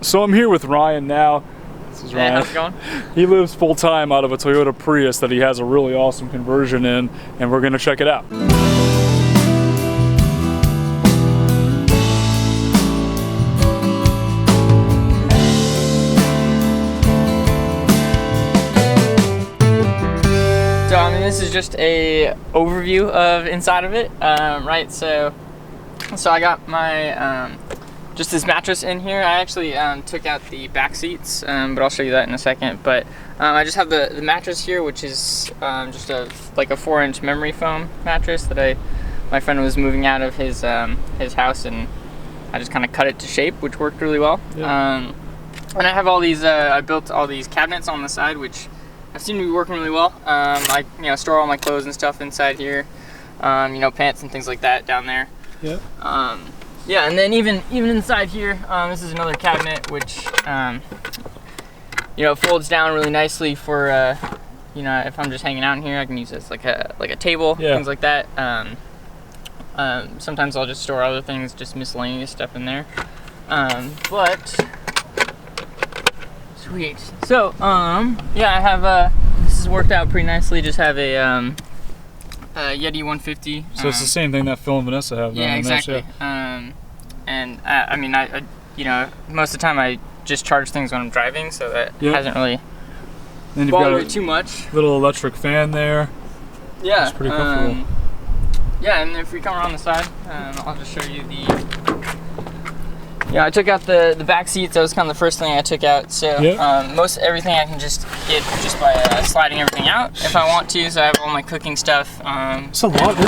So I'm here with Ryan now. This is Ryan. Hey, how's it going? He lives full-time out of a Toyota Prius that he has a really awesome conversion in, and we're gonna check it out. So I mean, this is just a overview of inside of it, right? So I got my just this mattress in here. I actually took out the back seats, but I'll show you that in a second. But I just have the mattress here, which is just like a 4-inch memory foam mattress that my friend was moving out of his house, and I just kind of cut it to shape, which worked really well. Yeah. And I have all these. I built all these cabinets on the side, which I've seen to be working really well. I store all my clothes and stuff inside here. Pants and things like that down there. Yeah. Yeah, and then even inside here, this is another cabinet which folds down really nicely for if I'm just hanging out in here, I can use this like a table, yeah. Things like that. Sometimes I'll just store other things, just miscellaneous stuff in there. But sweet. So I have this has worked out pretty nicely. Just have a Yeti 150. So it's the same thing that Phil and Vanessa have. Yeah, exactly. I most of the time I just charge things when I'm driving, so that hasn't really bothered me too much. Little electric fan there. Yeah, it's pretty comfortable. Yeah, and if we come around the side, I'll just show you the. Yeah, I took out the back seats. That was kind of the first thing I took out. So most everything I can just get just by sliding everything out if I want to. So I have all my cooking stuff. There's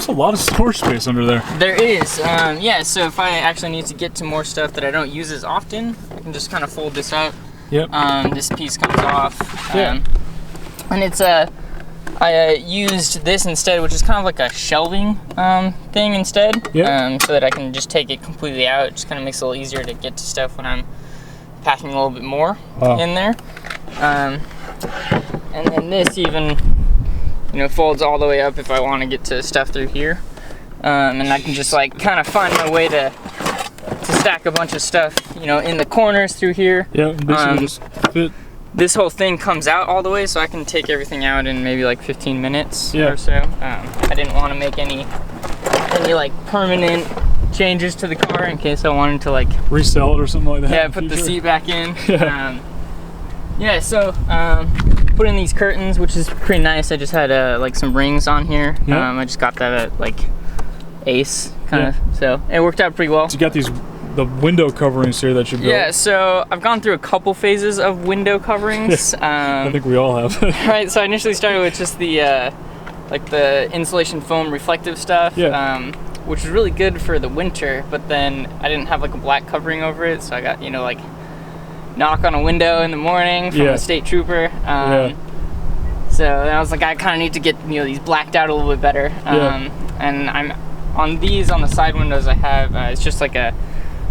a lot of storage space under there. There is. Yeah, so if I actually need to get to more stuff that I don't use as often, I can just kind of fold this up. Yep. This piece comes off. And it's I used this instead, which is kind of like a shelving thing instead, so that I can just take it completely out. It just kind of makes it a little easier to get to stuff when I'm packing a little bit more in there. And then this even, folds all the way up if I want to get to stuff through here. And I can just like kind of find my way to stack a bunch of stuff, in the corners through here. Yeah, basically just fit. This whole thing comes out all the way, so I can take everything out in maybe like 15 minutes or so. I didn't want to make any like permanent changes to the car in case I wanted to like resell it or something like that. Yeah, put the seat back in. So put in these curtains, which is pretty nice. I just had like some rings on here. I just got that at like Ace kind of. So it worked out pretty well. So you got the window coverings here that you built. Yeah, so I've gone through a couple phases of window coverings. I think we all have. Right, so I initially started with just the insulation foam reflective stuff, which was really good for the winter, but then I didn't have like a black covering over it, so I got, like knock on a window in the morning from a state trooper. So I was like, I kind of need to get, these blacked out a little bit better. And I'm on these, on the side windows I have, it's just like a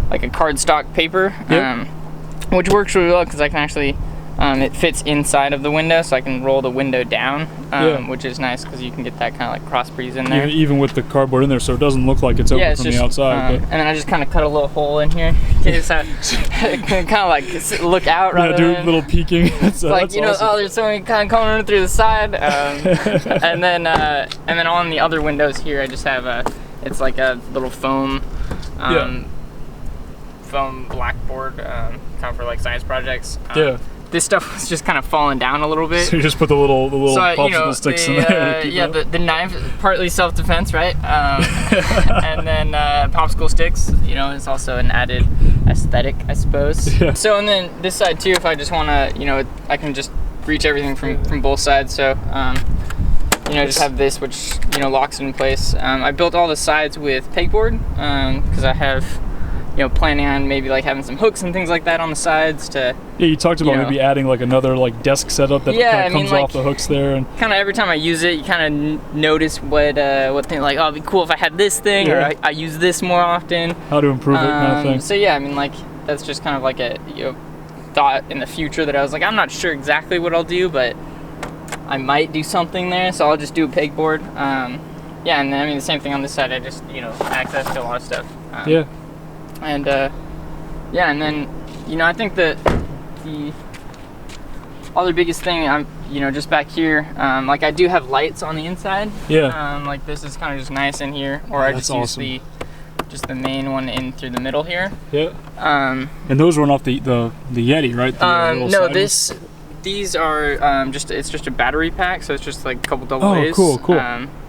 cardstock paper, which works really well because I can actually, it fits inside of the window, so I can roll the window down, which is nice because you can get that kind of like cross breeze in there. Even with the cardboard in there, so it doesn't look like it's open from the outside. And then I just kind of cut a little hole in here in case I kind of like look out rather than... do a little peeking. That's awesome. There's something kind of coming in through the side. and then on the other windows here, I just have it's like a little foam blackboard, kind of for like science projects. This stuff was just kind of falling down a little bit. So you just put the little popsicle sticks in there. The knife, partly self-defense, right? And then popsicle sticks, is also an added aesthetic, I suppose. So, and then this side too, if I just want to, I can just reach everything from both sides. So, just have this, which, locks it in place. I built all the sides with pegboard, because I have, planning on maybe like having some hooks and things like that on the sides to. Yeah, you talked about maybe adding like another like desk setup that kind of comes off the hooks there, and kind of every time I use it, you kind of notice what thing like, oh, it'd be cool if I had this thing, or I use this more often. How to improve it, kind of thing. So that's just kind of like a thought in the future that I was like, I'm not sure exactly what I'll do, but I might do something there, so I'll just do a pegboard. And then the same thing on this side. I just access to a lot of stuff. And then You know, I think that the other biggest thing, you know, just back here, like I do have lights on the inside. Yeah. Like this is kind of just nice in here, or I just use the main one in through the middle here. Yeah. And those run off the Yeti, right? No, these are it's just a battery pack, so it's just like a couple double A's. Cool.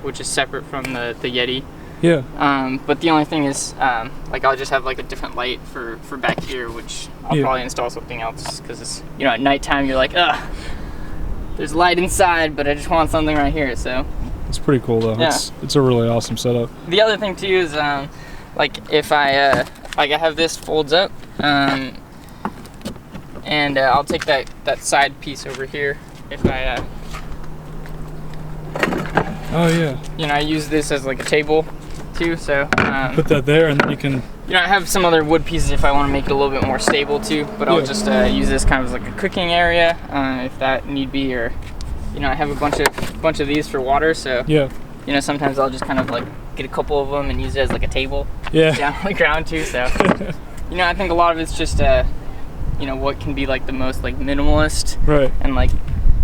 Which is separate from the Yeti. Yeah. But the only thing is, like I'll just have like a different light for back here, which I'll probably install something else, because it's, you know, at nighttime you're like, ugh, there's light inside, but I just want something right here. So it's pretty cool though. Yeah. It's a really awesome setup. The other thing too is, like if I like I have this folds up, and I'll take that side piece over here if I. Oh yeah. You know, I use this as like a table too, so put that there, and then you can. You know, I have some other wood pieces if I want to make it a little bit more stable too, but I'll just use this kind of as like a cooking area if that need be, or you know, I have a bunch of these for water, so yeah. You know, sometimes I'll just kind of like get a couple of them and use it as like a table. Yeah. Down on the ground too, so you know, I think a lot of it's just you know, what can be like the most like minimalist. Right. And like,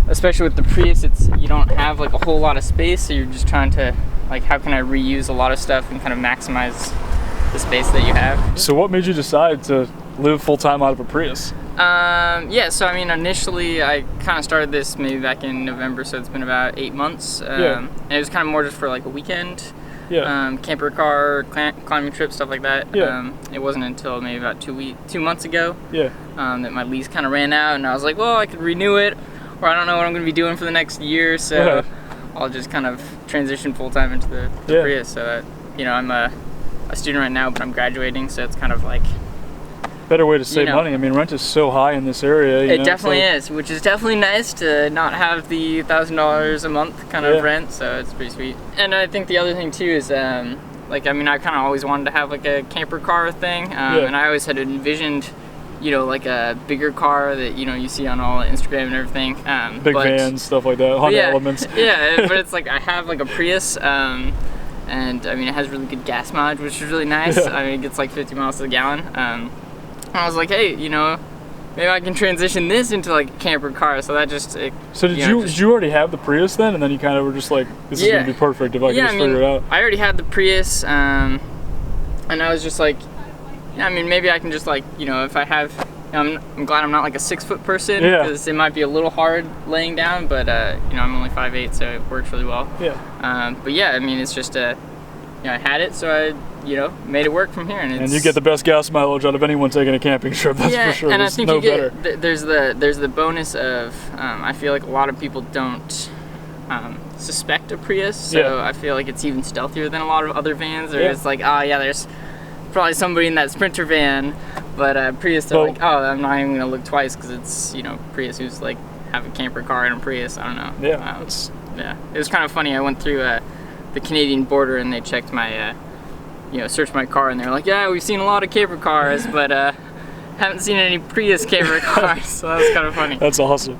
especially with the Prius, you don't have like a whole lot of space, so you're just trying to like, how can I reuse a lot of stuff and kind of maximize the space that you have. So what made you decide to live full-time out of a Prius? Yeah, so I mean, initially I kind of started this maybe back in November, so it's been about 8 months. And it was kind of more just for like a weekend. Yeah. Camper car, climbing trip, stuff like that. Yeah. It wasn't until maybe about 2 months ago that my lease kind of ran out, and I was like, well, I could renew it, or I don't know what I'm going to be doing for the next year, so I'll just kind of transition full-time into the Prius. So that, you know, I'm a student right now, but I'm graduating, so it's kind of like better way to save money. I mean, rent is so high in this area. It definitely is, which is definitely nice to not have the $1,000 a month kind of rent, so it's pretty sweet. And I think the other thing too is, like, I mean, I kind of always wanted to have like a camper car thing, and I always had envisioned, you know, like a bigger car that, you know, you see on all Instagram and everything. Big vans, stuff like that, Honda Elements. Yeah, but it's like I have like a Prius, and I mean, it has really good gas mileage, which is really nice. I mean, it gets like 50 miles to the gallon. I was like, hey, you know, maybe I can transition this into like a camper car. So that just so did you already have the Prius then, and then you kind of were just like, this is gonna be perfect if I can just figure it out? I already had the Prius, and I was just like, I mean, maybe I can just like, you know, if I have, you know, I'm glad I'm not like a 6-foot person, because it might be a little hard laying down, but you know, I'm only 5'8", so it works really well. But yeah, I mean, it's just you know, I had it, so I, you know, made it work from here, and you get the best gas mileage out of anyone taking a camping trip. That's for sure. And I think there's the bonus of I feel like a lot of people don't suspect a Prius, so I feel like it's even stealthier than a lot of other vans. Or it's like, oh yeah, there's probably somebody in that Sprinter van, but Prius, they're like, oh, I'm not even gonna look twice because it's, you know, Prius who's like have a camper car and a Prius. I don't know. It was kind of funny. I went through the Canadian border, and they checked my, you know, searched my car, and they're like, yeah, we've seen a lot of camper cars, but haven't seen any Prius camper cars, so that was kind of funny. That's awesome.